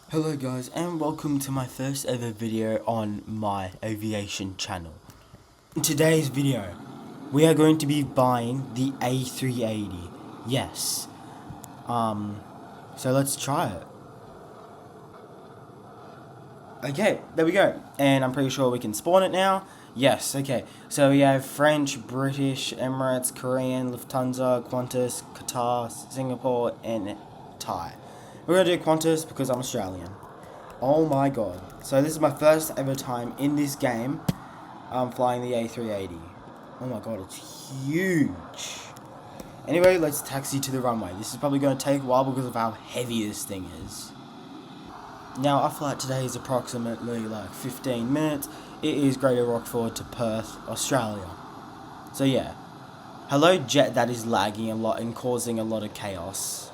Hello guys, and welcome to my first ever video on my aviation channel. In today's video, we are going to be buying the A380. Yes. So let's try it. Okay, there we go. And I'm pretty sure we can spawn it now. Yes, okay. So we have French, British, Emirates, Korean, Lufthansa, Qantas, Qatar, Singapore, and Thai. We're going to do Qantas because I'm Australian. Oh my god. So this is my first ever time in this game flying the A380. Oh my god, it's huge. Anyway, let's taxi to the runway. This is probably going to take a while because of how heavy this thing is. Now, our flight today is approximately like 15 minutes. It is Greater Rockford to Perth, Australia. So yeah. Hello jet that is lagging a lot and causing a lot of chaos.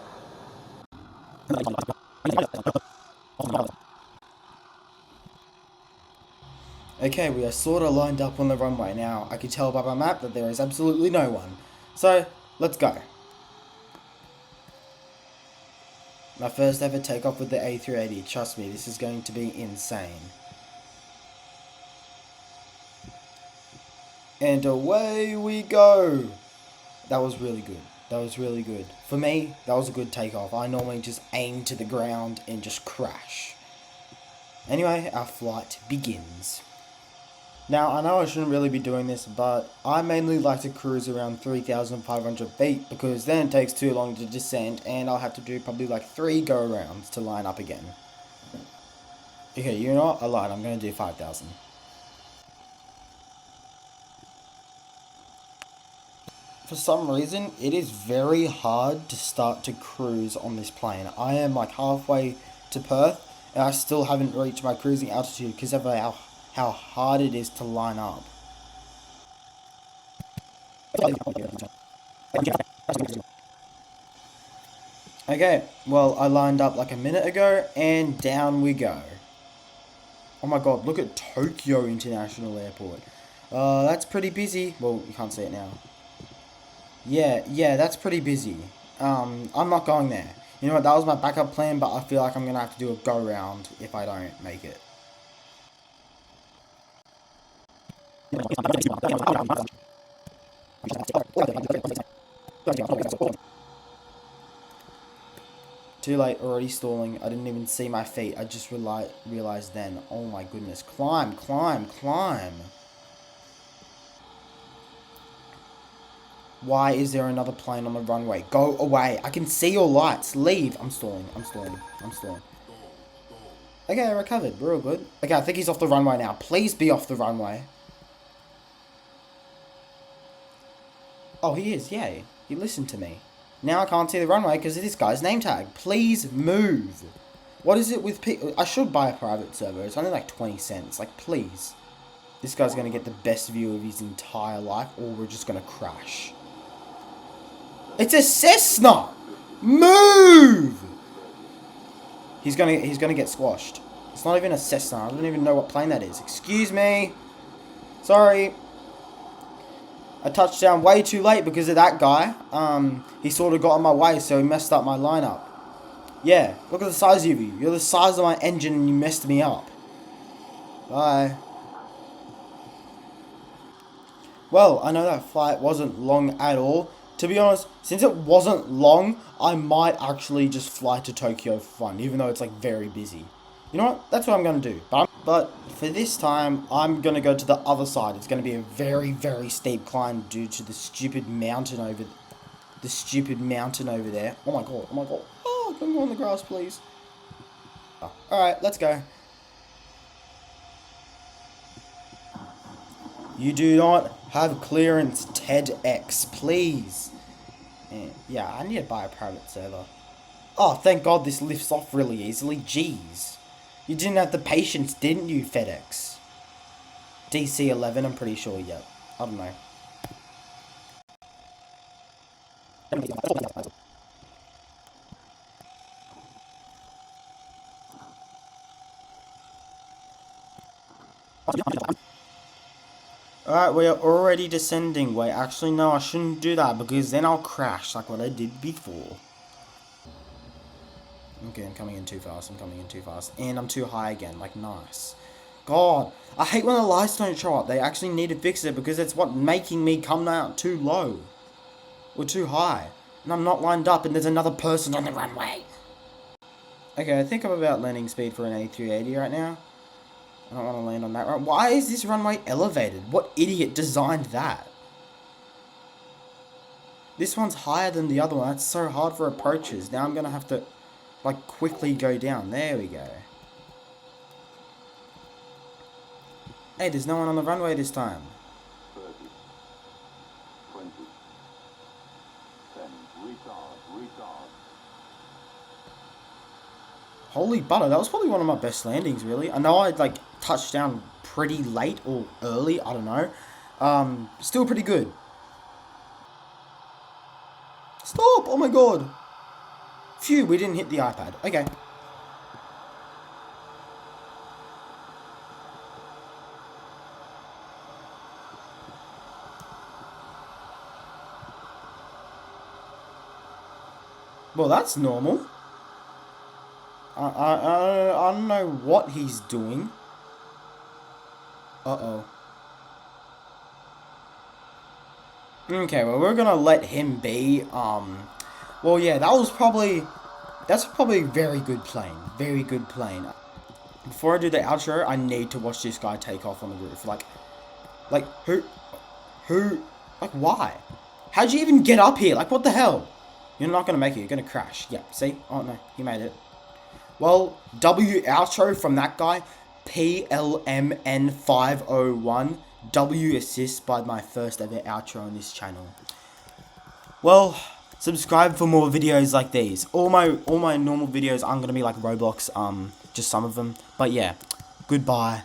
Okay, we are sort of lined up on the runway now. I can tell by my map that there is absolutely no one. So, let's go. My first ever takeoff with the A380. Trust me, this is going to be insane. And away we go. That was really good. That was really good. For me, that was a good takeoff. I normally just aim to the ground and just crash. Anyway, our flight begins. Now, I know I shouldn't really be doing this, but I mainly like to cruise around 3,500 feet because then it takes too long to descend and I'll have to do probably like 3 go-arounds to line up again. Okay, you know what? I lied. I'm going to do 5,000. For some reason, it is very hard to start to cruise on this plane. I am like halfway to Perth and I still haven't reached my cruising altitude because of how hard it is to line up. Okay, well, I lined up like a minute ago, and down we go. Oh my god, look at Tokyo International Airport. That's pretty busy. Well, you can't see it now. Yeah, that's pretty busy. I'm not going there. You know what, that was my backup plan, but I feel like I'm gonna have to do a go-round if I don't make it. Too late, already stalling. I didn't even see my feet. I just realized then. Oh my goodness. Climb, climb, climb. Why is there another plane on the runway? Go away. I can see your lights. Leave. I'm stalling. Okay, I recovered. We're all good. Okay, I think he's off the runway now. Please be off the runway. Oh, he is. Yay. He listened to me. Now I can't see the runway because of this guy's name tag. Please move. What is it with people? I should buy a private server. It's only like 20 cents. Like, please. This guy's going to get the best view of his entire life, or we're just going to crash. It's a Cessna! Move! He's gonna get squashed. It's not even a Cessna. I don't even know what plane that is. Excuse me. Sorry. I touched down way too late because of that guy. He sort of got in my way, so he messed up my lineup. Yeah, look at the size of you. You're the size of my engine and you messed me up. Bye. Well, I know that flight wasn't long at all. To be honest, since it wasn't long, I might actually just fly to Tokyo for fun, even though it's like very busy. You know what? That's what I'm going to do. But for this time, I'm going to go to the other side. It's going to be a very, very steep climb due to the stupid mountain over there. Oh my god, oh my god. Oh, don't go on the grass, please. Oh, alright, let's go. You do not have clearance, TEDx, please. Yeah, I need to buy a private server. Oh, thank God this lifts off really easily. Jeez. You didn't have the patience, didn't you, FedEx? DC-11, I'm pretty sure, yep. I don't know. Alright, we are already descending. Wait, actually, no, I shouldn't do that because then I'll crash like what I did before. Okay, I'm coming in too fast. I'm coming in too fast. And I'm too high again. Like, nice. God, I hate when the lights don't show up. They actually need to fix it because it's what making me come out too low. Or too high. And I'm not lined up and there's another person on the runway. Okay, I think I'm about landing speed for an A380 right now. I don't want to land on that runway. Why is this runway elevated? What idiot designed that? This one's higher than the other one. That's so hard for approaches. Now I'm going to have to, like, quickly go down. There we go. Hey, there's no one on the runway this time. 30, 20, 10, retard. Holy butter, that was probably one of my best landings, really. I know I'd, like, touched down pretty late or early, I don't know. Still pretty good. Stop! Oh my god! Phew, we didn't hit the iPad. Okay. Well, that's normal. I don't know what he's doing. Uh-oh. Okay, well, we're gonna let him be. Well, yeah, that's probably very good plane. Very good plane. Before I do the outro, I need to watch this guy take off on the roof. Like, who, like, why? How'd you even get up here? Like, what the hell? You're not gonna make it, you're gonna crash. Yeah, see? Oh, no, he made it. Well, W outro from that guy, PLMN501. W assist by my first ever outro on this channel. Well, subscribe for more videos like these. All my normal videos aren't gonna be like Roblox, just some of them. But yeah, goodbye.